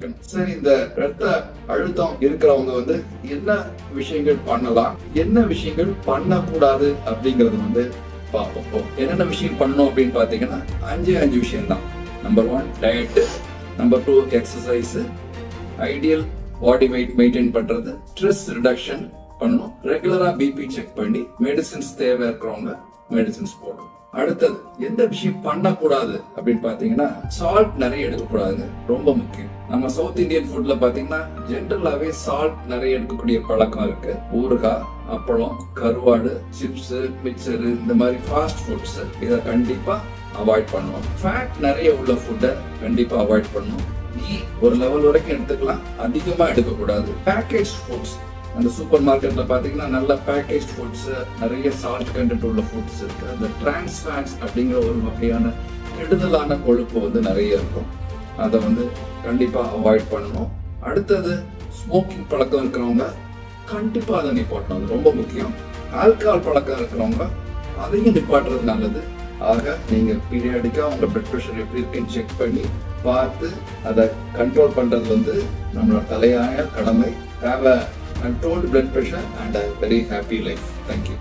சரி, இந்த ரத்த அழுத்தம் இருக்கிறவங்க என்ன விஷயங்கள் பண்ணலாம், என்ன விஷயங்கள் பண்ணக்கூடாது அப்படிங்கறது பார்ப்போம். என்னென்ன விஷயம் பண்ணணும் அப்படின்னு பாத்தீங்கன்னா அஞ்சு விஷயம் தான். Number 1 diet, number 2 exercise, ideal body weight maintain பண்றது, ஸ்ட்ரெஸ் ரிடக்ஷன் பண்ணணும், ரெகுலரா பிபி செக் பண்ணி மெடிசின்ஸ் தேவை இருக்கிறவங்க மெடிசின்ஸ் போடணும். அடுத்தது எந்த விஷயம் பண்ணக்கூடாது அப்படின்னு பாத்தீங்கன்னா சால்ட் நிறைய எடுக்கக்கூடாது, ரொம்ப முக்கியம். நம்ம சவுத் இந்தியன் ஃபுட்ல பாத்தீங்கன்னா ஜென்ரலாவே சால்ட் நிறைய எடுக்கக்கூடிய பழக்கம் இருக்கு. ஊறுகாய், அப்பளம், கருவாடு, சிப்ஸ், மிக்சர், இந்த மாதிரி ஃபாஸ்ட் ஃபுட்ஸ் இதை கண்டிப்பா அவாய்ட் பண்ணணும். ஃபேட் நிறைய உள்ள ஃபுட்டை கண்டிப்பா அவாய்ட் பண்ணணும். ஒரு லெவல் வரைக்கும் எடுத்துக்கலாம், அதிகமா எடுக்கக்கூடாது. பேக்கேஜ் ஃபுட்ஸ், அந்த சூப்பர் மார்க்கெட்ல பாத்தீங்கன்னா நல்ல பேக்கேஜ் ஃபுட்ஸ், நிறைய சால்ட் கண்டென்ட் உள்ள ஃபுட்ஸ் இருக்கு. அந்த டிரான்ஸ் ஃபேட்ஸ் அப்படிங்கிற ஒரு வகையான கெடுதலான கொழுப்பு நிறைய இருக்கும். அதை கண்டிப்பா அவாய்ட் பண்ணணும். அடுத்தது ஸ்மோக்கிங் பழக்கம் இருக்கிறவங்க கண்டிப்பா அதை நிப்பாட்டணும், அது ரொம்ப முக்கியம். ஆல்கஹால் பழக்கம் இருக்கிறவங்க அதையும் நிப்பாட்டுறது நல்லது. ஆக நீங்க பீரியாடிக்கா உங்க பிளட் பிரஷர் எப்படி இருக்குன்னு செக் பண்ணி பார்த்து அதை கண்ட்ரோல் பண்றது நம்மளோட தலையாய கடமை. Have a controlled blood pressure and a very happy life. Thank you.